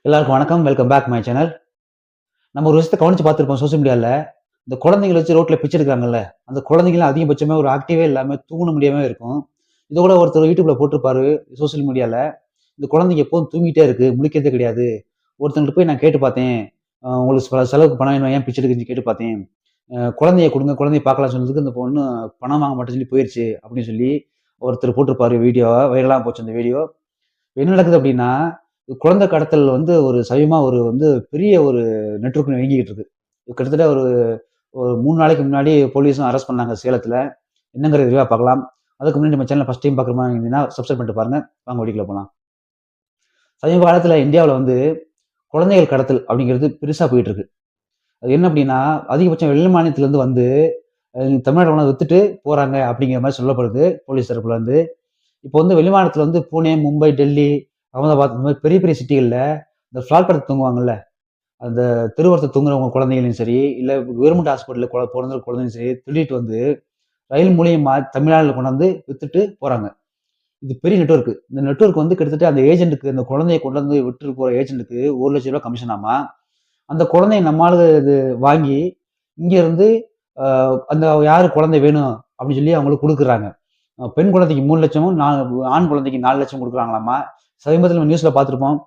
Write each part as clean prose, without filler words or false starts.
எல்லாருக்கும் வணக்கம். Welcome back my channel. நம்ம ஒரு விஷயத்த கவனிச்சு பார்த்துருப்போம் சோசியல் மீடியால. இந்த குழந்தைங்கள வச்சு ரோட்ல பிச்சை எடுக்குறாங்கல்ல, அந்த குழந்தைங்கலாம் அதிகபட்சமா ஒரு ஆக்டிவே இல்லாம தூங்க முடியாம இருக்கும். இத கூட ஒருத்தர் யூடியூப்ல போட்டிருப்பாரு சோசியல் மீடியால. இந்த குழந்தைங்க எப்பவும் தூங்கிட்டே இருக்கு, முழிக்கிறதே கிடையாது. ஒருத்தவங்கள்ட்ட போய் நான் கேட்டு பார்த்தேன். உங்களுக்கு செலவுக்கு பணம் வேணுமா? ஏன் பிச்சை எடுக்குறீங்கன்னு கேட்டு பார்த்தேன். குழந்தைய குடுங்க, குழந்தைய பார்க்கலாம்னு சொன்னதுக்கு அந்த பொண்ணு பணம் வாங்க மாட்டேன்னு சொல்லி போயிருச்சு அப்படின்னு சொல்லி ஒருத்தர் போட்டிருப்பாரு வீடியோ. வைரலா போச்சு அந்த வீடியோ. என்ன நடக்குது அப்படின்னா, குழந்தை கடத்தல் வந்து ஒரு சமீபமா பெரிய ஒரு நெட்வொர்க் இயங்கிக்கிட்டு இருக்கு. கிட்டத்தட்ட ஒரு ஒரு 3 நாளைக்கு முன்னாடி போலீஸும் அரெஸ்ட் பண்ணாங்க சேலத்துல. என்னங்கிறத விரிவா பார்க்கலாம். அதுக்கு முன்னாடி நம்ம சேனல ஃபர்ஸ்ட் டைம் பார்க்குற மாரி இருந்தீங்கன்னா, சப்ஸ்கிரைப் பண்ணிட்டு பாருங்க. வாங்க வீடியோக்குள்ள போலாம். சமீப காலத்துல இந்தியாவுல குழந்தைகள் கடத்தல் அப்படிங்கிறது பெருசா போயிட்டு இருக்கு. அது என்ன அப்படின்னா, அதிகபட்சம் வெளி மாநிலத்திலருந்து தமிழ்நாட்டுல கொண்டாந்து வித்துட்டு போறாங்க அப்படிங்கிற மாரி சொல்லப்படுது போலீஸ் தரப்புல இருந்து. இப்போ வெளிமாநிலத்தில புனே, மும்பை, டெல்லி, அகமதாபாத் இந்த மாரி பெரிய பெரிய சிட்டிகள்ல இந்த பிளாட்பாரத்துல தூங்குவாங்கல்ல, அந்த தெருவோரத்துல தூங்குறவங்க குழந்தைகளையும் சரி, இல்ல கவர்மெண்ட் ஹாஸ்பிட்டல்ல பொறந்த குழந்தையும் சரி, திருடிட்டு ரயில் மூலியமா தமிழ்நாடுல கொண்டாந்து வித்துட்டு போறாங்க. இது பெரிய நெட்வொர்க். இந்த நெட்வொர்க் கிட்டத்தட்ட அந்த ஏஜென்ட்க்கு அந்த குழந்தைய கொண்டு வந்து விட்டுட்டு போற ஏஜென்ட்க்கு ரூ. 1,00,000 கமிஷனாமா. அந்த குழந்தைய நம்ம ஆளுங்க வாங்கி இங்க இருந்து அந்த யாரு குழந்தை வேணும் அப்படின்னு சொல்லி அவங்களுக்கு குடுக்குறாங்க. பெண் குழந்தைக்கு 3,00,000ம் ஆண் குழந்தைக்கு 4,00,000 குடுக்குறாங்களாமா. சமீபத்தில நம்ம நியூஸ்ல பார்த்திருப்போம்.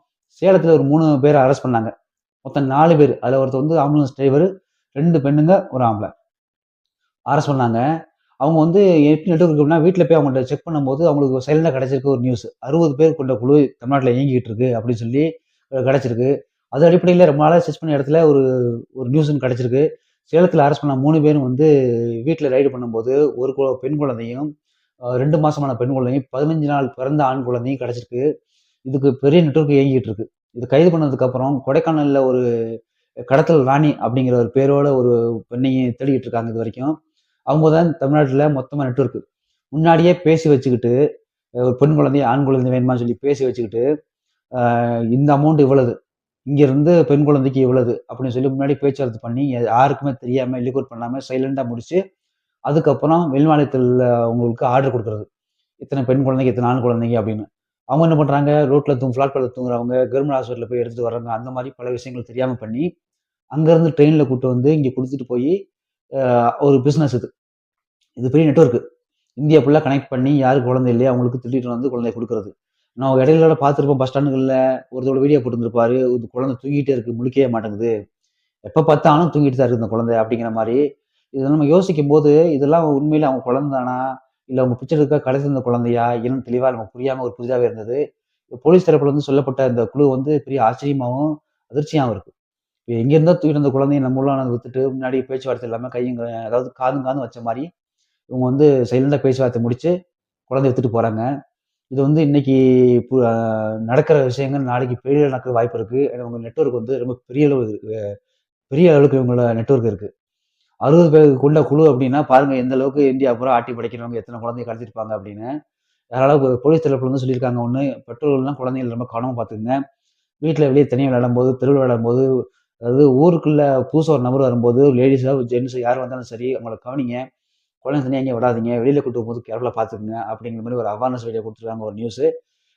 சேலத்துல ஒரு 3 பேர அரெஸ்ட் பண்ணாங்க. மொத்தம் 4 பேரு. அதுல ஒருத்தர் ஆம்புலன்ஸ் டிரைவரு, 2 பெண்ணுங்க, 1 ஆம்பள. அரெஸ்ட் பண்ணாங்க. அவங்க எப்படி நெட்வொர்க் இருக்குன்னா, வீட்ல போய் அவங்கள்ட்ட செக் பண்ணும்போது அவங்களுக்கு சைலண்டா கிடைச்சிருக்கு ஒரு நியூஸ். 60 பேர் கொண்ட குழு தமிழ்நாட்டுல இயங்கிக்கிட்டு இருக்கு அப்படின்னு சொல்லி கிடைச்சிருக்கு. அது அடிப்படையில ரொம்ப நாளா சர்ச் பண்ண இடத்துல ஒரு ஒரு நியூஸ் ஒண்ணு கிடைச்சிருக்கு. சேலத்துல அரெஸ்ட் பண்ண 3 பேரும் வீட்ல ரைடு பண்ணும்போது, ஒரு பெண் குழந்தையும், 2 மாசமான பெண் குழந்தையும், 15 நாள் பிறந்த ஆண் குழந்தையும் கிடைச்சிருக்கு. இதுக்கு பெரிய நெட்வொர்க் இயங்கிட்டு இருக்கு. இது கைது பண்ணதுக்கு அப்புறம் கொடைக்கானல்ல ஒரு கடத்தல் ராணி அப்படிங்கிற ஒரு பேரோட ஒரு பெண்ணையும் தேடிக்கிட்டு இருக்காங்க இதுவரைக்கும். அவங்க தான் தமிழ்நாட்டுல மொத்தமா நெட்வொர்க். முன்னாடியே பேசி வச்சுக்கிட்டு, ஒரு பெண் குழந்தை, ஆண் குழந்தை வேணுமான்னு சொல்லி பேசி வச்சுக்கிட்டு, இந்த அமௌண்ட் இவ்வளவு. இங்க இருந்து பெண் குழந்தைக்கு இவ்வளவு அப்படின்னு சொல்லி முன்னாடி பேச்சுவார்த்தை பண்ணி, யாருக்குமே தெரியாம எலிகூட் பண்ணாம சைலண்டா முடிச்சு, அதுக்கப்புறம் வெளிமாநிலத்தில அவங்களுக்கு ஆர்டர் குடுக்குறது. இத்தனை பெண் குழந்தைங்க, இத்தனை ஆண் குழந்தைங்க அப்படின்னு. அவங்க என்ன பண்றாங்க, ரோட்ல பிளாட்பாரத்துல தூங்குறவங்க, கவர்மெண்ட் ஹாஸ்பிட்டல்ல போய் எடுத்துட்டு வர்றவங்க, அந்த மாரி பல விஷயங்கள் தெரியாம பண்ணி, அங்கருந்து ட்ரெயின்ல கூட்டு இங்க குடுத்துட்டு போயி, ஒரு பிசினஸ் இது. இது பெரிய நெட்வொர்க். இந்தியா ஃபுல்லா கனெக்ட் பண்ணி யாருக்கு குழந்தை இல்லையோ அவங்களுக்கு திருடிட்டு குழந்தைய குடுக்குறது. நான் இடையில பார்த்திருப்போம் பஸ் ஸ்டாண்டுகள்ல ஒருத்தரோட வீடியோ போட்டிருந்திருப்பாரு. இந்த குழந்தை தூங்கிட்டே இருக்கு, முழிக்கவே மாட்டேங்குது. எப்ப பார்த்தாலும் தூங்கிட்டு தான் இருக்கு இந்த குழந்தை அப்படிங்கிற மாரி. இத நம்ம யோசிக்கும்போது, இதெல்லாம் உண்மையிலே அவங்க குழந்தை தானா? இல்ல அவங்க பிச்சை எடுக்க கடத்தி வந்த குழந்தையா? என்னன்னு தெளிவா நமக்கு புரியாம ஒரு புதிதாவே இருந்தது. போலீஸ் தரப்புல சொல்லப்பட்ட இந்த குழு பெரிய ஆச்சரியமாவும், அதிர்ச்சியாவும் இருக்கு. எங்க இருந்தோ தூக்கிட்டு வந்த குழந்தைய நம்ம ஊர்ல வித்துட்டு, முன்னாடி பேச்சுவார்த்தை இல்லாம அதாவது காதும் காதும் வச்ச மாரி, இவங்க சைலண்டா பேச்சுவார்த்தை முடிச்சு, குழந்தைய வித்துட்டு போறாங்க. இது இன்னைக்கு பு அ நடக்கிற விஷயங்கள் நாளைக்கு பெரிய நடக்க வாய்ப்பு இருக்கு. ஏன்னா உங்க நெட்வொர்க் ரொம்ப பெரிய அளவுக்கு இவங்களோட நெட்வொர்க் இருக்கு. 60 பேர் கொண்ட குழு அப்படின்னா, பாருங்க எந்த அளவுக்கு இந்தியா பூரா ஆட்டி படைக்கிறவங்க எத்தனை குழந்தைய கடத்திருப்பாங்க அப்படின்னு. அதனால போலீஸ் தரப்புல சொல்லியிருக்காங்க ஒண்ணு, பெற்றோர்கள்லாம் குழந்தைகள ரொம்ப கவனமா பார்த்துக்கங்க. வீட்ல வெளிய தனியா விளையாடும்போது, தெருவுல விளையாடும்போது, அதாவது ஊருக்குள்ள புதுசா ஒரு நபர் வரும்போது, லேடீஸோ, ஜென்ட்ஸோ யார் வந்தாலும் சரி, அவங்கள கவனிங்க. குழந்தைய தனியா எங்கேயும் விடாதீங்க. வெளியில கூட்டு போகும்போது கேர்ஃபுல்லா பார்த்துக்கங்க. அப்படிங்கிற மாரி ஒரு அவேர்னஸ் வீடியோ குடுத்துருக்காங்க ஒரு நியூஸு.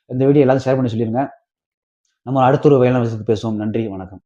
இந்த வீடியோ எல்லாரும் ஷேர் பண்ணி சொல்லிருங்க. நம்ம அடுத்த ஒரு வயலான விஷயத்த பேசுவோம். நன்றி, வணக்கம்.